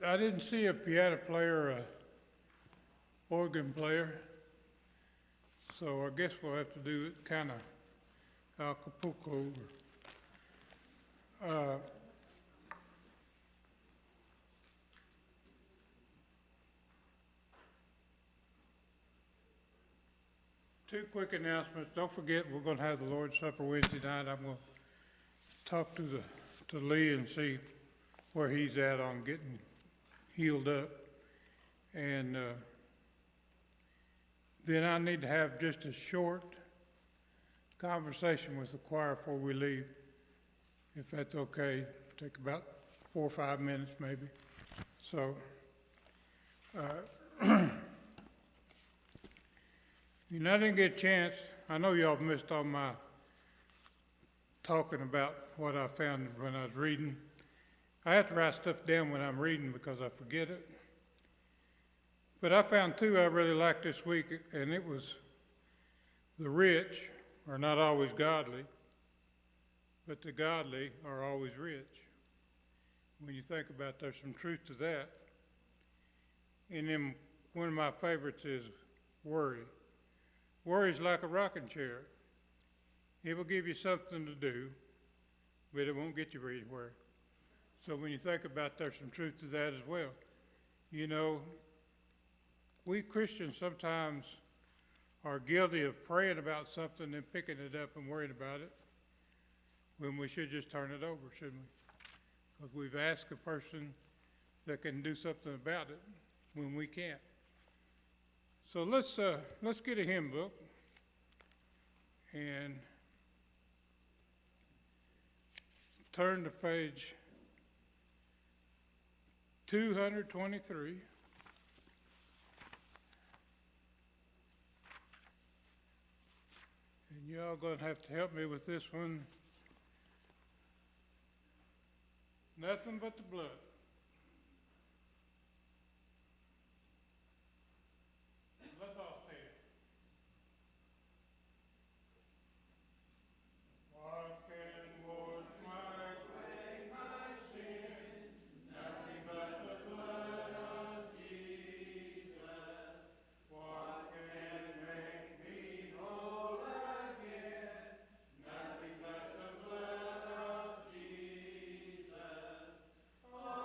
I didn't see a piano player or a organ player, so I guess we'll have to do it kind of Acapulco. Uh, Two quick announcements. Don't forget, we're going to have the Lord's Supper Wednesday night. I'm going to talk to Lee and see where he's at on getting healed up. And then I need to have just a short conversation with the choir before we leave, if that's okay. Take about 4 or 5 minutes maybe. So, you know, I didn't get a chance. I know y'all missed all my talking about what I found when I was reading. I have to write stuff down when I'm reading because I forget it. But I found two I really liked this week, and it was the rich are not always godly, but the godly are always rich. When you think about it, there's some truth to that. And then one of my favorites is worry. Worry is like a rocking chair. It will give you something to do, but it won't get you anywhere. So when you think about it, there's some truth to that as well. You know, we Christians sometimes are guilty of praying about something and picking it up and worrying about it when we should just turn it over, shouldn't we? Because we've asked a person that can do something about it when we can't. So let's get a hymn book and turn to page 223. And y'all gonna have to help me with this one. Nothing but the blood. Let's all say it. What can wash away my sin? Nothing but the blood of Jesus. What can make me whole again? Nothing but the blood of Jesus. Oh,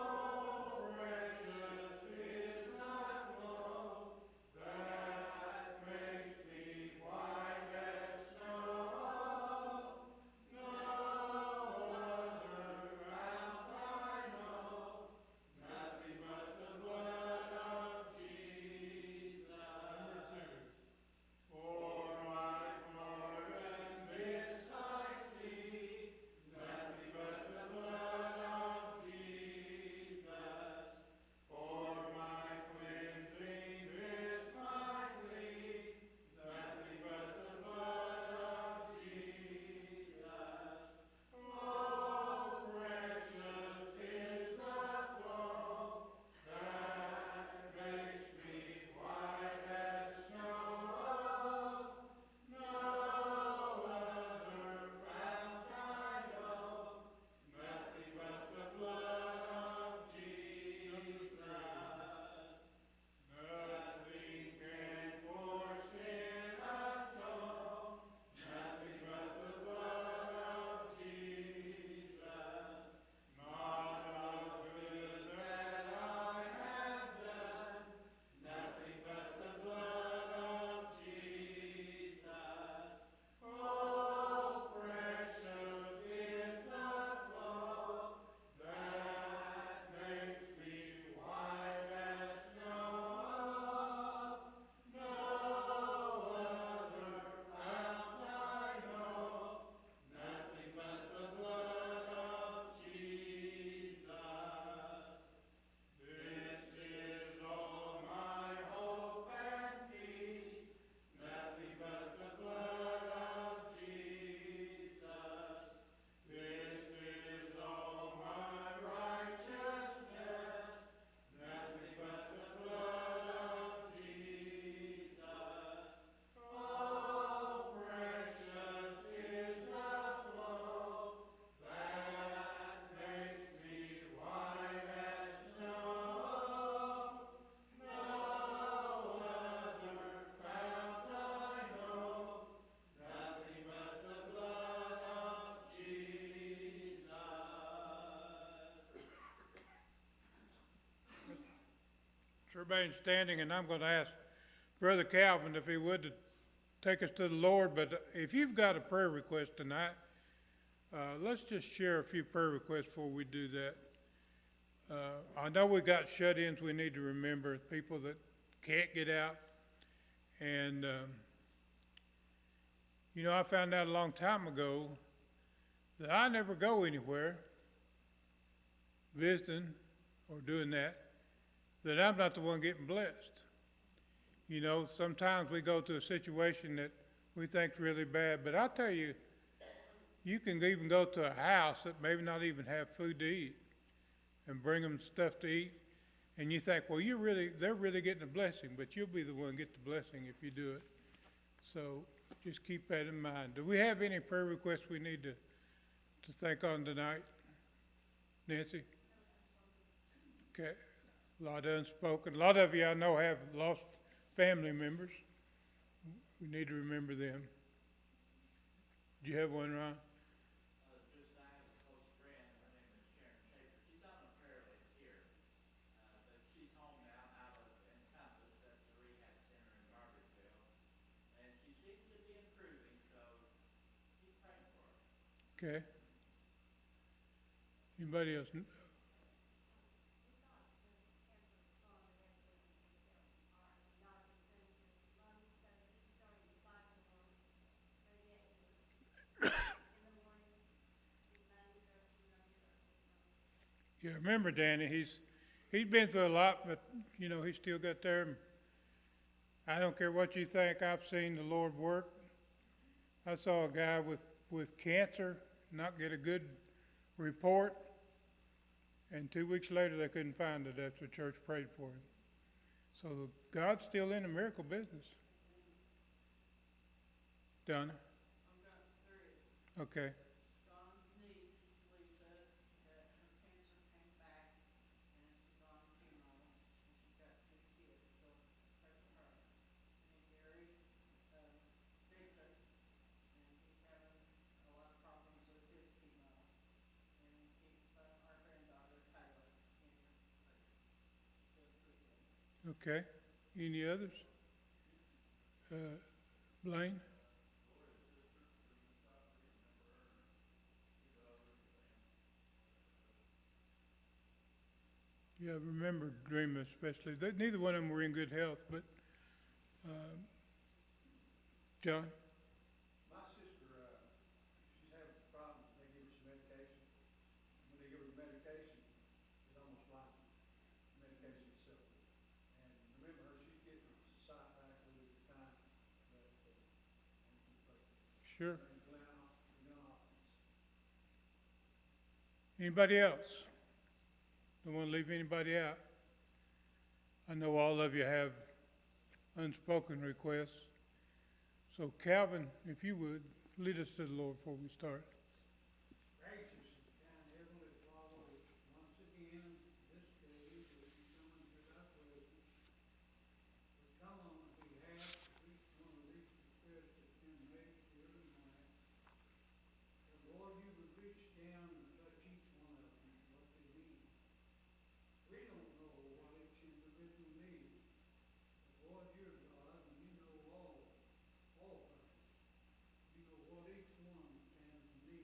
remain standing, and I'm going to ask Brother Calvin if he would to take us to the Lord. But if you've got a prayer request tonight, let's just share a few prayer requests before we do that. I know we got shut-ins we need to remember, people that can't get out. And, you know, I found out a long time ago that I never go anywhere visiting or doing that I'm not the one getting blessed. You know, sometimes we go to a situation that we think's really bad, but I'll tell you, you can even go to a house that maybe not even have food to eat and bring them stuff to eat, and you think, well, they're really getting a blessing, but you'll be the one to get the blessing if you do it. So just keep that in mind. Do we have any prayer requests we need to think on tonight? Nancy? Okay. A lot unspoken. A lot of you I know have lost family members. We need to remember them. Do you have one, Ron? Just I have a close friend. Her name is Sharon. She's on a prayer list here, but she's home now out of Encompass at the rehab center in Margaretville, and she seems to be improving. So keep praying for her. Okay. Anybody else? Yeah, remember Danny, he's been through a lot, but you know, he's still got there. I don't care what you think, I've seen the Lord work. I saw a guy with cancer not get a good report, and 2 weeks later they couldn't find it after the church prayed for him. So God's still in the miracle business. Donna? I've got three. Okay. Don's niece, Lisa, her cancer came back, and she's on chemo, and she's got 2 kids, so pray for her. And Gary, Vincent, and he's having a lot of problems with his chemo. And keep our granddaughter, Tyler, in your prayer. Those 3 things. Okay. Any others? Blaine? Yeah, remember Dreamer especially. Neither one of them were in good health, but John? My sister, she's having problems. They give her some medication. When they give her the medication, it's almost like the medication itself. And remember her, she's getting sight back over the time. Sure. Glen Hopkins. Anybody else? Don't want to leave anybody out. I know all of you have unspoken requests. So Calvin, if you would, lead us to the Lord before we start. Gracious and heavenly Father, once again, this day, we come into thy presence. We come on behalf of each one of these requests that's been made here tonight. And Lord, you would reach down and touch each one of them, what they need. We don't know what each individual needs. But Lord, you're God, and you know all things. You know what each one stands in need.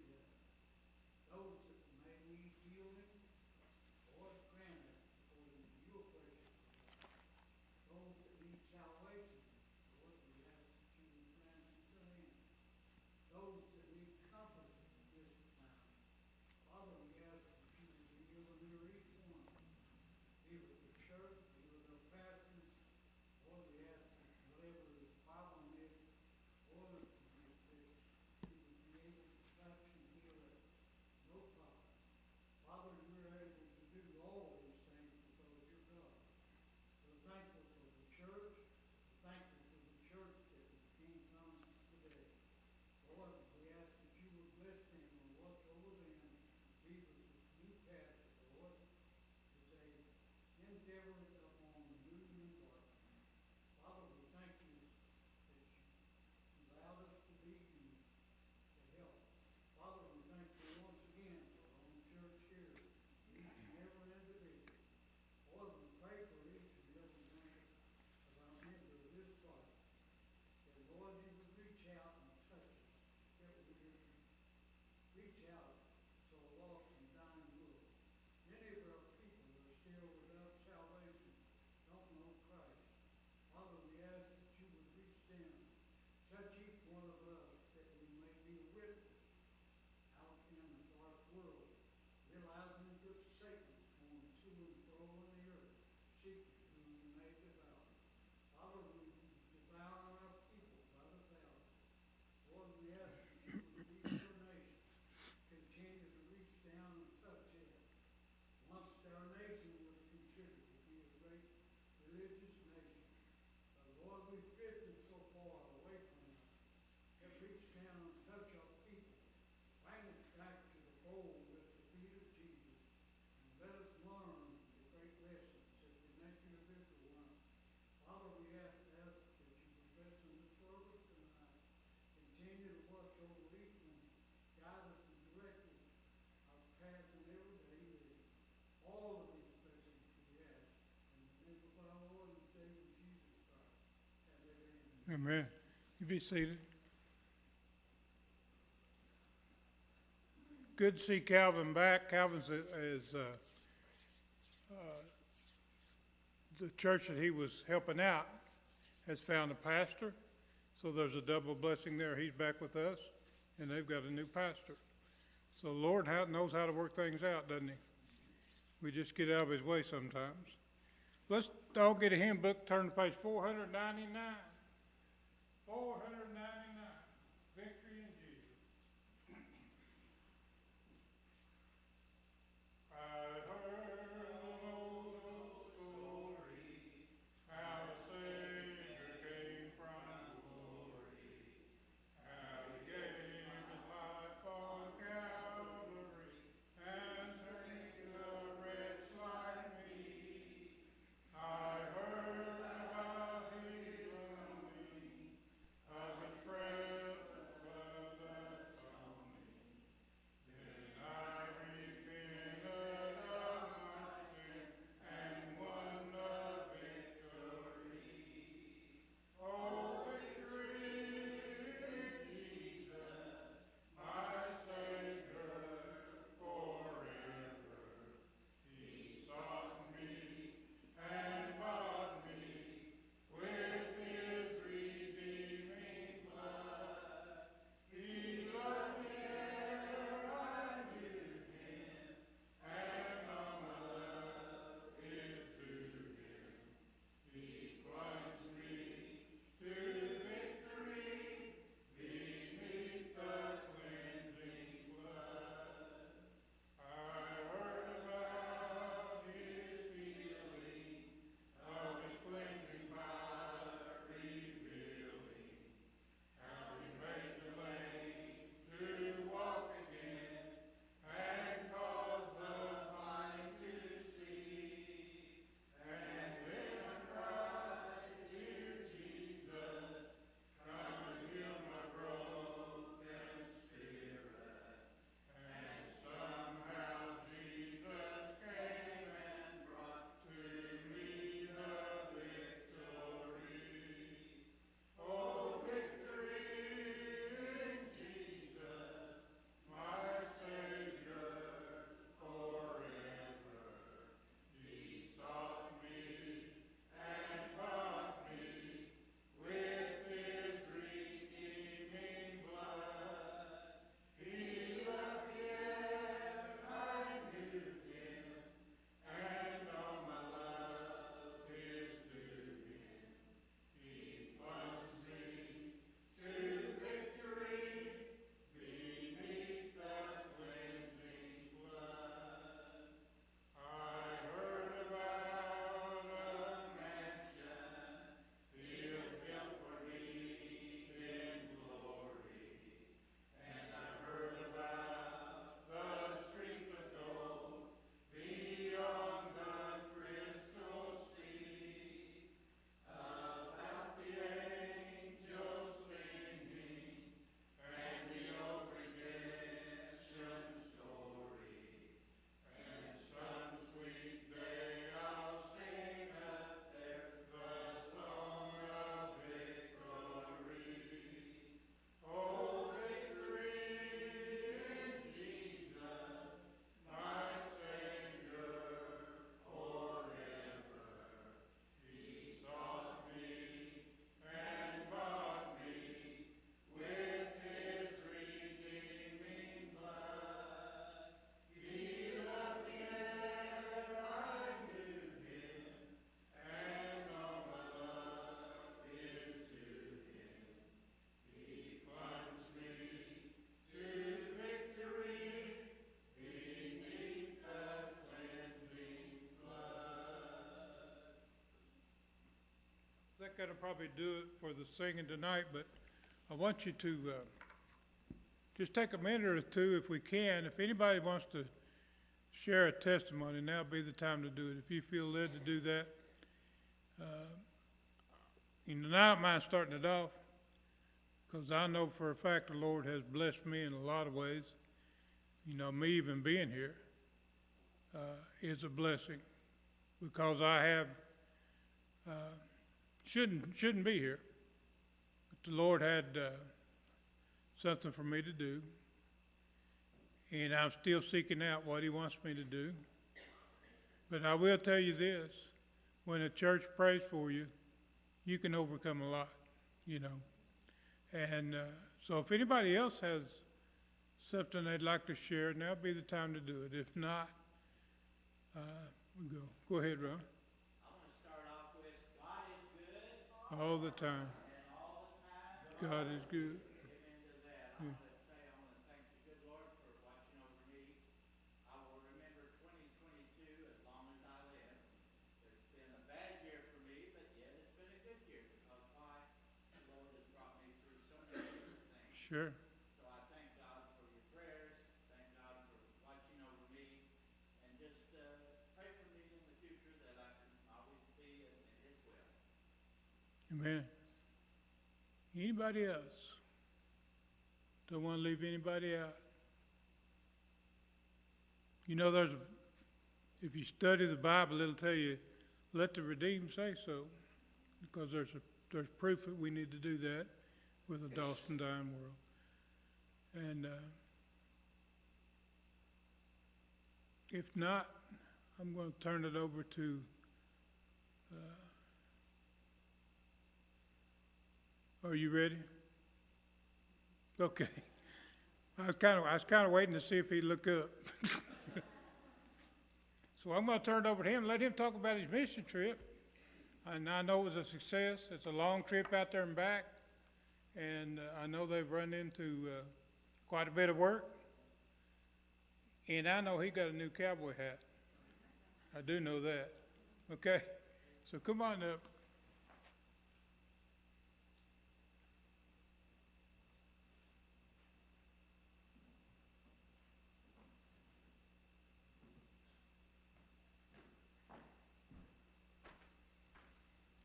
Amen. You be seated. Good to see Calvin back. Calvin's the church that he was helping out has found a pastor, so there's a double blessing there. He's back with us, and they've got a new pastor. So the Lord knows how to work things out, doesn't he? We just get out of his way sometimes. Let's all get a hymn book, turn to page 499. 499, Victory in Jesus. I heard the Lord's story, how the Savior came from glory, how he gave his life on Calvary, and saved a wretch like me. I heard about his coming, of his precious blood that found me. Then I repented of my sin and won the victory. Oh, victory in Jesus, my Savior forever. He sought me and bought me with his redeeming blood. He loved me ere I knew him, and all my love is to him. He plunged me to victory beneath the cleansing blood. I heard about his healing, of his cleansing power revealing, how he made the lame to walk again, and caused the blind to see. And then I cried, dear Jesus, come and heal my broken spirit. And somehow Jesus came and brought to me the victory. Oh, victory in Jesus, my Savior forever. He sought me and bought me with his redeeming blood. He loved me ere I knew him, and all my love is to him. He plunged me to victory beneath the cleansing blood. I heard about a mansion he has built for me in glory, and I heard about the streets of gold beyond the crystal sea, about the angels singing, and the old redemption story. And some sweet day I'll sing up there the song of victory. Oh, victory in Jesus, my Savior forever. He sought me and bought me with his redeeming blood. He loved me ere I knew him, and all my love is to him. He plunged me to victory beneath the cleansing blood. I think that'll probably do it for the singing tonight, but I want you to just take a minute or two if we can. If anybody wants to share a testimony, now would be the time to do it. If you feel led to do that. I don't mind starting it off, because I know for a fact the Lord has blessed me in a lot of ways. Me even being here is a blessing, because I have shouldn't be here. the Lord had something for me to do, and I'm still seeking out what he wants me to do. But I will tell you this, when a church prays for you, you can overcome a lot, you know. And so if anybody else has something they'd like to share, now'd be the time to do it. If not, we'll go. Go ahead, Ron. I want to start off with, God is good, All the time. and all the time. God is good. Get into that. I want to say, I want to thank the good Lord for watching over me. I will remember 2022 as long as I live. It's been a bad year for me, but yet it's been a good year because why? The Lord has brought me through so many different things. Sure. So I thank God for your prayers, thank God for watching over me, and just pray for me in the future that I can always be in His will. Amen. Anybody else? Don't want to leave anybody out. You know, if you study the Bible, it'll tell you, let the redeemed say so, because there's proof that we need to do that with a lost and dying world. And if not, I'm going to turn it over to are you ready? Okay. I was kind of waiting to see if he'd look up. So I'm going to turn it over to him, let him talk about his mission trip. And I know it was a success. It's a long trip out there and back. And I know they've run into quite a bit of work. And I know he got a new cowboy hat. I do know that. Okay? So come on up.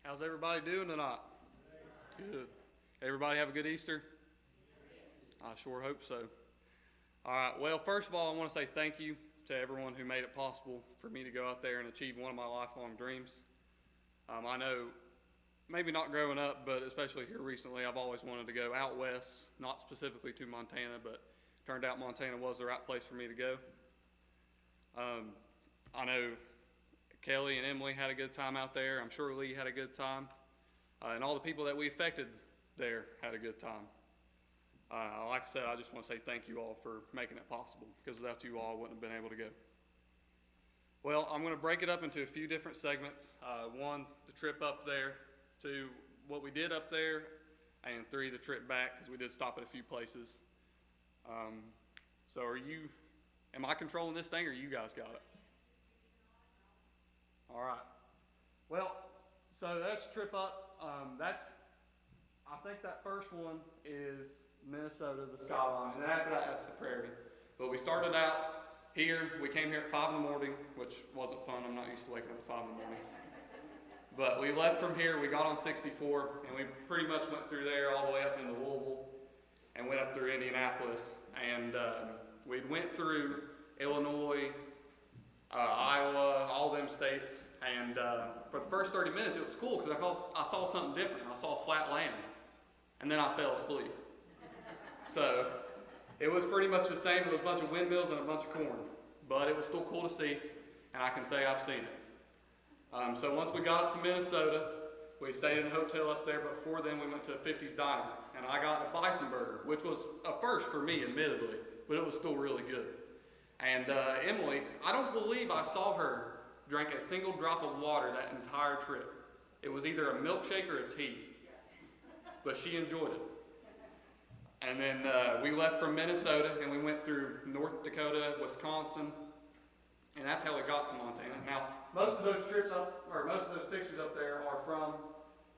How's everybody doing tonight? Good. Everybody have a good Easter? I sure hope so. All right, well, first of all, I want to say thank you to everyone who made it possible for me to go out there and achieve one of my lifelong dreams. I know, maybe not growing up, but especially here recently, I've always wanted to go out west, not specifically to Montana, but turned out Montana was the right place for me to go. I know Kelly and Emily had a good time out there. I'm sure Lee had a good time. And all the people that we affected there had a good time. Like I said, I just want to say thank you all for making it possible, because without you all, I wouldn't have been able to go. Well, I'm going to break it up into a few different segments. 1, the trip up there. 2, what we did up there. And 3, the trip back, because we did stop at a few places. So am I controlling this thing, or you guys got it? All right. Well, so that's the trip up. I think that first one is Minnesota, the skyline, and then after that, that's the prairie. But we started out here. We came here at 5 in the morning, which wasn't fun. I'm not used to waking up at 5 in the morning. But we left from here. We got on 64, and we pretty much went through there all the way up into Louisville, and went up through Indianapolis, and we went through Illinois, Iowa, all them states, and for the first 30 minutes it was cool because I saw something different. I saw flat land, and then I fell asleep. So it was pretty much the same. It was a bunch of windmills and a bunch of corn, but it was still cool to see, and I can say I've seen it. So once we got up to Minnesota, we stayed in a hotel up there, but before then we went to a 50s diner, and I got a bison burger, which was a first for me, admittedly, but it was still really good. And Emily, I don't believe I saw her drink a single drop of water that entire trip. It was either a milkshake or a tea, but she enjoyed it. And then we left from Minnesota, and we went through North Dakota, Wisconsin, and that's how we got to Montana. Now, most of those pictures up there are from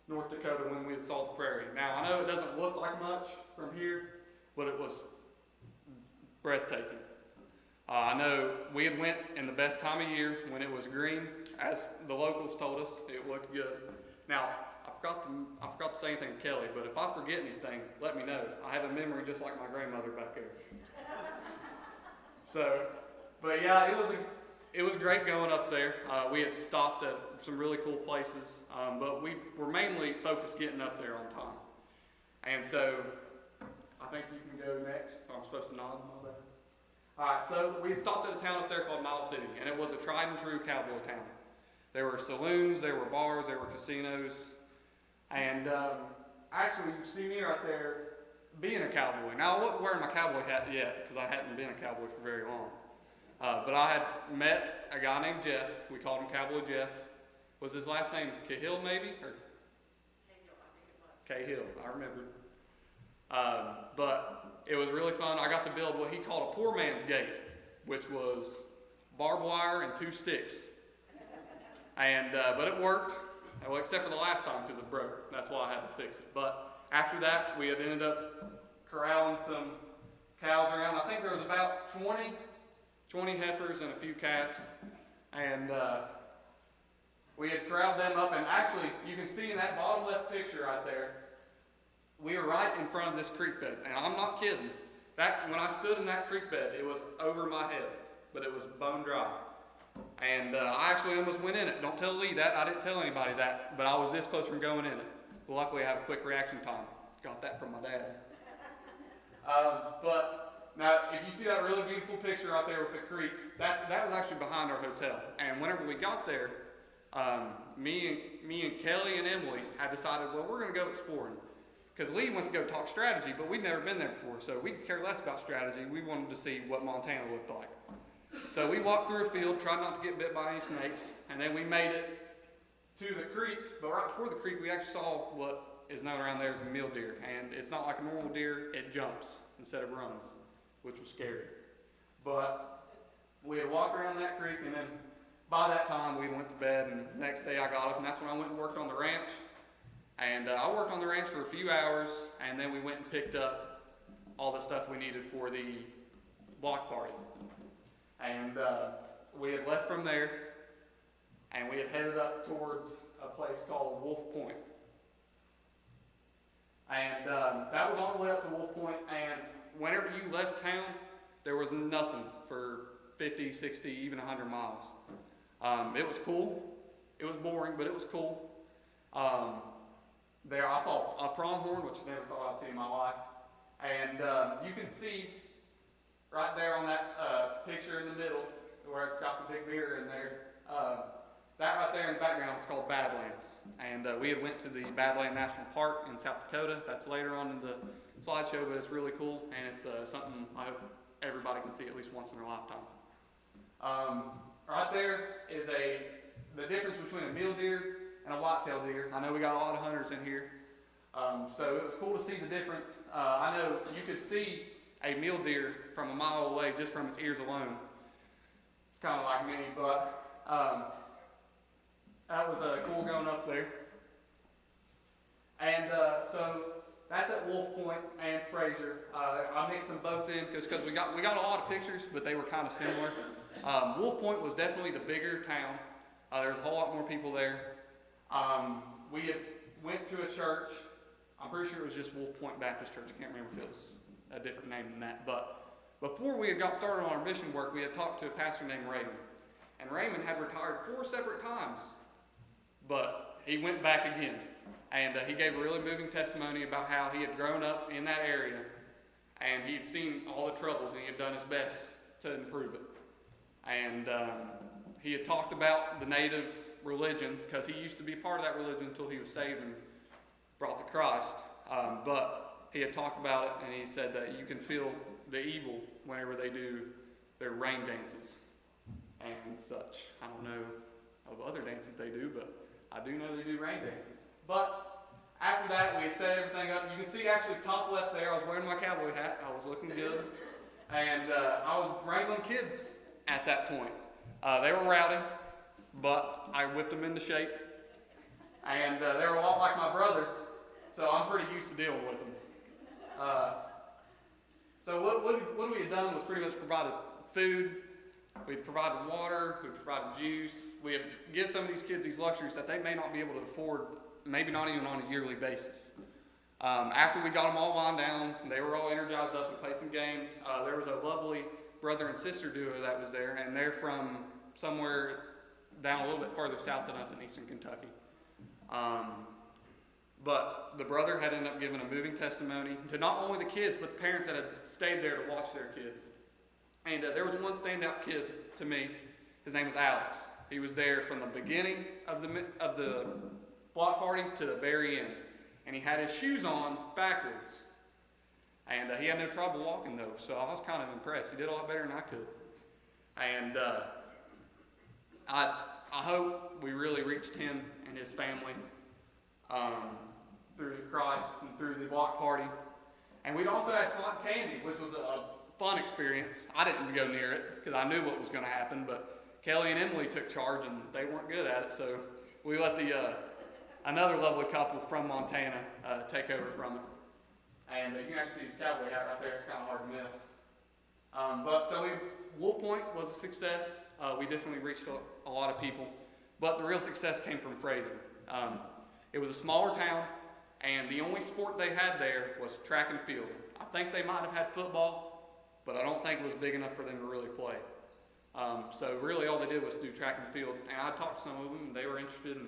North Dakota when we saw the prairie. Now, I know it doesn't look like much from here, but it was breathtaking. I know we had went in the best time of year when it was green, as the locals told us. It looked good. Now, I forgot to say anything to Kelly, but if I forget anything, let me know. I have a memory just like my grandmother back there. So, but yeah, it was great going up there. We had stopped at some really cool places, but we were mainly focused getting up there on time. And so, I think you can go next. I'm supposed to nod and all that. Alright, so we stopped at a town up there called Miles City, and it was a tried and true cowboy town. There were saloons, there were bars, there were casinos, and actually you see me right there being a cowboy. Now I wasn't wearing my cowboy hat yet, because I hadn't been a cowboy for very long. But I had met a guy named Jeff. We called him Cowboy Jeff. Was his last name Cahill maybe? Or Cahill, I remembered. But it was really fun. I got to build what he called a poor man's gate, which was barbed wire and 2 sticks. And but it worked, well, except for the last time because it broke. That's why I had to fix it. But after that, we had ended up corralling some cows around. I think there was about 20 heifers and a few calves. And we had corralled them up. And actually, you can see in that bottom left picture right there, we were right in front of this creek bed. And I'm not kidding. When I stood in that creek bed, it was over my head, but it was bone dry. And I actually almost went in it. Don't tell Lee that. I didn't tell anybody that, but I was this close from going in it. Well, luckily I have a quick reaction time. Got that from my dad. But now, if you see that really beautiful picture right there with the creek, that was actually behind our hotel. And whenever we got there, me and Kelly and Emily had decided, well, we're going to go exploring. Because Lee went to go talk strategy, but we'd never been there before, so we could care less about strategy. We wanted to see what Montana looked like. So we walked through a field, tried not to get bit by any snakes, and then we made it to the creek. But right before the creek, we actually saw what is known around there as a mule deer. And it's not like a normal deer, it jumps instead of runs, which was scary. But we had walked around that creek, and then by that time we went to bed, and the next day I got up, and that's when I went and worked on the ranch. And I worked on the ranch for a few hours, and then we went and picked up all the stuff we needed for the block party. And we had left from there, and we had headed up towards a place called Wolf Point. And that was on the way up to Wolf Point, and whenever you left town, there was nothing for 50, 60, even 100 miles. It was cool. It was boring, but it was cool. There I saw a pronghorn, which I never thought I'd see in my life. And you can see right there on that picture in the middle, where it's got the big mirror in there, that right there in the background is called Badlands. And we had went to the Badlands National Park in South Dakota. That's later on in the slideshow, but it's really cool, and it's something I hope everybody can see at least once in their lifetime. Right there is the difference between a mule deer and a whitetail deer. I know we got a lot of hunters in here, so it was cool to see the difference. I know you could see a mule deer from a mile away just from its ears alone. It's kind of like me, but that was cool going up there. And so that's at Wolf Point and Frazier. I mixed them both in because we got a lot of pictures, but they were kind of similar. Wolf Point was definitely the bigger town. There was a whole lot more people there. We had went to a church. I'm pretty sure it was just Wolf Point Baptist Church. I can't remember if it was a different name than that. But before we had got started on our mission work, we had talked to a pastor named Raymond. And Raymond had retired 4 separate times, but he went back again. And he gave a really moving testimony about how he had grown up in that area, and he'd seen all the troubles, and he had done his best to improve it. And he had talked about the native religion, because he used to be a part of that religion until he was saved and brought to Christ. But he had talked about it, and he said that you can feel the evil whenever they do their rain dances and such. I don't know of other dances they do, but I do know they do rain dances. But after that, we had set everything up. You can see actually top left there, I was wearing my cowboy hat. I was looking good. And I was wrangling kids at that point. They were rowdy, but I whipped them into shape. And they were a lot like my brother, so I'm pretty used to dealing with them. So what we had done was pretty much provided food. We provided water. We provided juice. We had give some of these kids these luxuries that they may not be able to afford, maybe not even on a yearly basis. After we got them all wound down, they were all energized up. We played some games. There was a lovely brother and sister duo that was there, and they're from somewhere down a little bit further south than us in eastern Kentucky. But the brother had ended up giving a moving testimony to not only the kids, but the parents that had stayed there to watch their kids. And there was one standout kid to me. His name was Alex. He was there from the beginning of the block party to the very end. And he had his shoes on backwards. And he had no trouble walking though, so I was kind of impressed. He did a lot better than I could. And I hope we really reached him and his family through Christ and through the block party. And we'd also had cotton candy, which was a fun experience. I didn't go near it because I knew what was going to happen, but Kelly and Emily took charge and they weren't good at it, so we let another lovely couple from Montana take over from it. And you can actually see his cowboy hat right there. It's kind of hard to miss. But so Wolf Point was a success. We definitely reached a lot of people. But the real success came from Frazier. It was a smaller town, and the only sport they had there was track and field. I think they might have had football, but I don't think it was big enough for them to really play. So really all they did was do track and field. And I talked to some of them, and they were interested in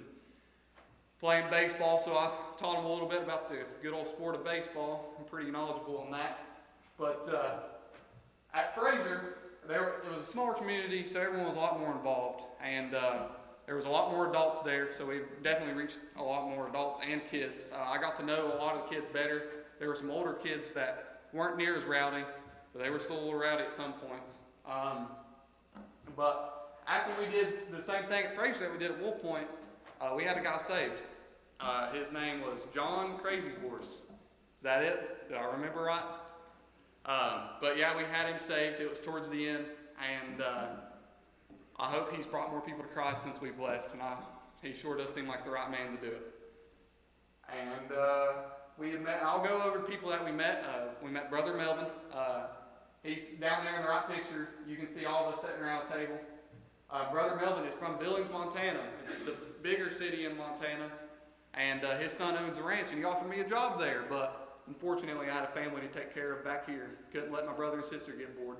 playing baseball, so I taught them a little bit about the good old sport of baseball. I'm pretty knowledgeable on that. But at Frazier, it was a smaller community, so everyone was a lot more involved. And there was a lot more adults there, so we definitely reached a lot more adults and kids. I got to know a lot of the kids better. There were some older kids that weren't near as rowdy, but they were still a little rowdy at some points. But after we did the same thing at Frazier that we did at Wolf Point, we had a guy saved. His name was John Crazy Horse. Is that it? Did I remember right? But yeah, we had him saved. It was towards the end, and I hope he's brought more people to Christ since we've left, and he sure does seem like the right man to do it. And we had met. I'll go over the people that we met. We met Brother Melvin. He's down there in the right picture. You can see all of us sitting around a table. Brother Melvin is from Billings, Montana. It's the bigger city in Montana, and his son owns a ranch, and he offered me a job there, but unfortunately I had a family to take care of back here. Couldn't let my brother and sister get bored.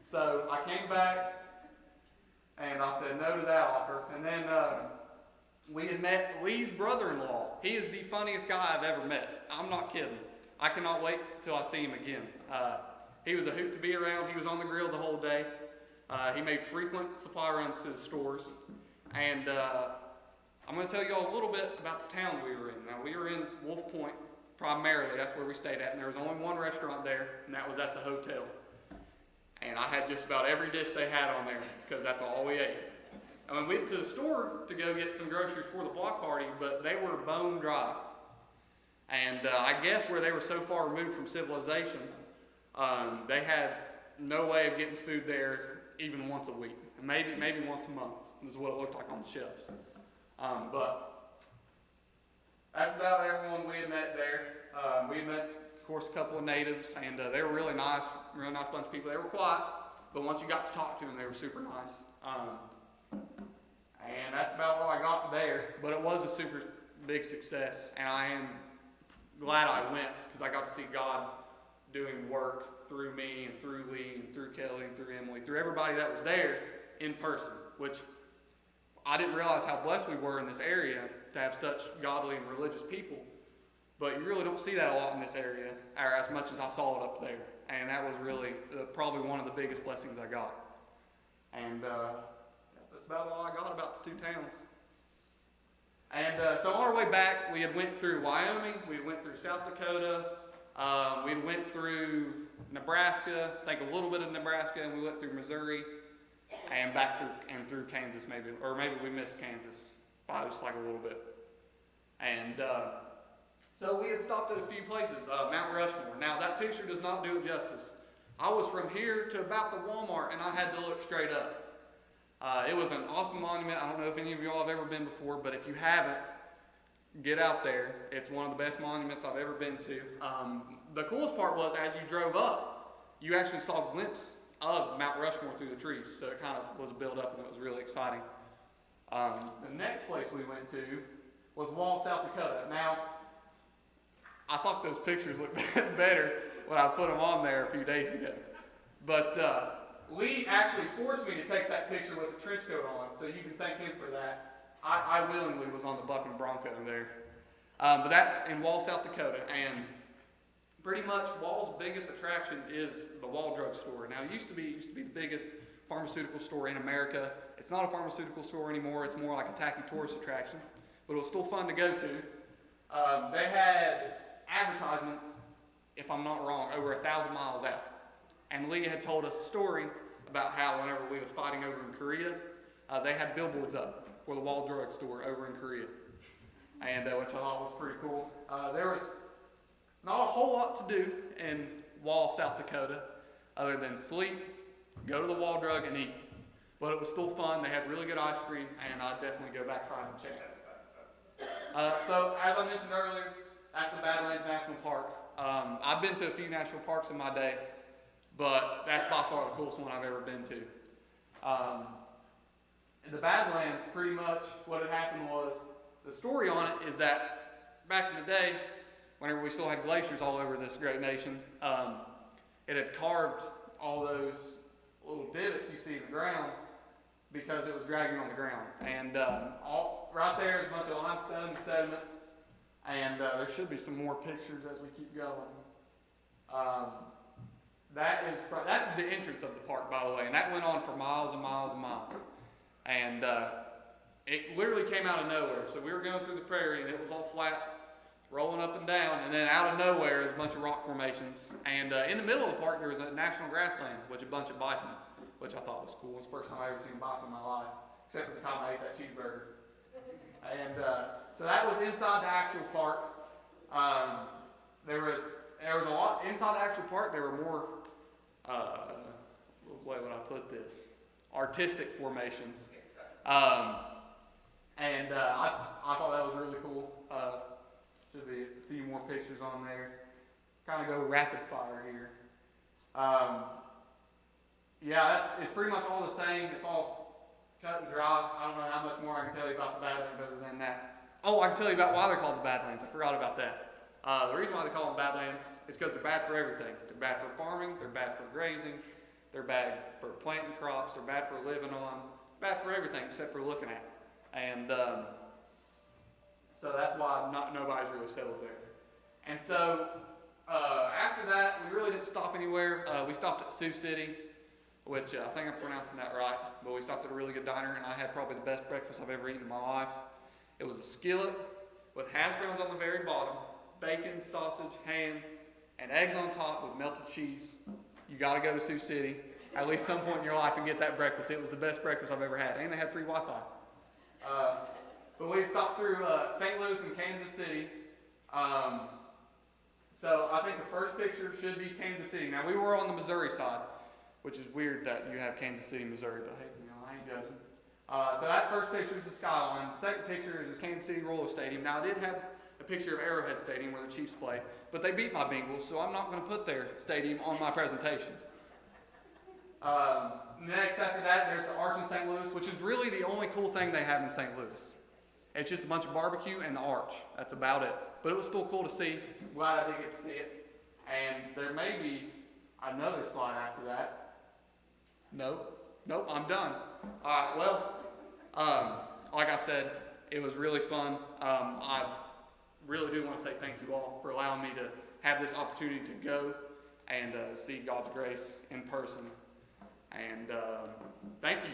So I came back, and I said no to that offer. And then we had met Lee's brother-in-law. He is the funniest guy I've ever met. I'm not kidding. I cannot wait till I see him again. He was a hoot to be around. He was on the grill the whole day. He made frequent supply runs to the stores. And I'm going to tell you all a little bit about the town we were in. Now, we were in Wolf Point primarily. That's where we stayed at. And there was only one restaurant there, and that was at the hotel. And I had just about every dish they had on there because that's all we ate. And we went to the store to go get some groceries for the block party, but they were bone dry. And I guess where they were so far removed from civilization, they had no way of getting food there even once a week. And maybe once a month is what it looked like on the shelves. But that's about everyone we had met there. We had met, of course, a couple of natives, and they were really nice bunch of people. They were quiet, but once you got to talk to them, they were super nice. And that's about all I got there, but it was a super big success, and I am glad I went because I got to see God doing work through me and through Lee and through Kelly and through Emily, through everybody that was there in person, which I didn't realize how blessed we were in this area to have such godly and religious people. But you really don't see that a lot in this area, or as much as I saw it up there. And that was really probably one of the biggest blessings I got. And that's about all I got about the two towns. And so on our way back, we had went through Wyoming, we went through South Dakota, we went through Nebraska, I think a little bit of Nebraska, and we went through Missouri, and back through Kansas maybe, or maybe we missed Kansas by just like a little bit. And so we had stopped at a few places, Mount Rushmore. Now that picture does not do it justice. I was from here to about the Walmart, and I had to look straight up. It was an awesome monument. I don't know if any of y'all have ever been before, but if you haven't, get out there. It's one of the best monuments I've ever been to. The coolest part was as you drove up, you actually saw a glimpse of Mount Rushmore through the trees. So it kind of was a build up, and it was really exciting. The next place we went to was Wall, South Dakota. Now, I thought those pictures looked better when I put them on there a few days ago. But Lee actually forced me to take that picture with the trench coat on, so you can thank him for that. I willingly was on the bucking bronco there. But that's in Wall, South Dakota, and pretty much Wall's biggest attraction is the Wall Drug Store. Now, it used to be the biggest pharmaceutical store in America. It's not a pharmaceutical store anymore. It's more like a tacky tourist attraction, but it was still fun to go to. They had advertisements, if I'm not wrong, over 1,000 miles out. And Leah had told us a story about how whenever we was fighting over in Korea, they had billboards up for the Wall Drug Store over in Korea, and which I thought was pretty cool. There was not a whole lot to do in Wall, South Dakota, other than sleep, go to the Wall Drug, and eat. But it was still fun. They had really good ice cream, and I'd definitely go back if I had a chance. So, as I mentioned earlier, that's the Badlands National Park. I've been to a few national parks in my day, but that's by far the coolest one I've ever been to. In the Badlands, pretty much what had happened was, the story on it is that back in the day, whenever we still had glaciers all over this great nation, it had carved all those little divots you see in the ground because it was dragging on the ground. And right there is a bunch of limestone and sediment, and there should be some more pictures as we keep going. That's the entrance of the park, by the way, and that went on for miles and miles and miles. And it literally came out of nowhere. So we were going through the prairie, and it was all flat, rolling up and down, and then out of nowhere is a bunch of rock formations. And in the middle of the park, there was a national grassland with a bunch of bison, which I thought was cool. It was the first time I ever seen bison in my life, except for the time I ate that cheeseburger. And so that was inside the actual park. There was a lot inside the actual park. There were more, what would I put this? Artistic formations. I thought that was really cool. Should be a few more pictures on there. Kind of go rapid fire here. Yeah, it's pretty much all the same. It's all cut and dry. I don't know how much more I can tell you about the Badlands other than that. Oh, I can tell you about why they're called the Badlands. I forgot about that. The reason why they call them Badlands is because they're bad for everything. They're bad for farming, they're bad for grazing, they're bad for planting crops, they're bad for living on, bad for everything except for looking at. And so that's why nobody's really settled there. And so after that, we really didn't stop anywhere. We stopped at Sioux City, which I think I'm pronouncing that right, but we stopped at a really good diner, and I had probably the best breakfast I've ever eaten in my life. It was a skillet with hash browns on the very bottom, bacon, sausage, ham, and eggs on top with melted cheese. You got to go to Sioux City at least some point in your life and get that breakfast. It was the best breakfast I've ever had, and they had free Wi-Fi. But we stopped through St. Louis and Kansas City. So I think the first picture should be Kansas City. Now we were on the Missouri side, which is weird that you have Kansas City, Missouri, but hey, I ain't judging. So that first picture is the skyline. The second picture is the Kansas City Royal Stadium. Now I did have a picture of Arrowhead Stadium where the Chiefs play, but they beat my Bengals, so I'm not going to put their stadium on my presentation. Next after that, there's the Arch in St. Louis, which is really the only cool thing they have in St. Louis. It's just a bunch of barbecue and the arch. That's about it. But it was still cool to see. Glad I did get to see it. And there may be another slide after that. Nope, I'm done. Alright, well, like I said, it was really fun. I really do want to say thank you all for allowing me to have this opportunity to go and see God's grace in person. And thank you.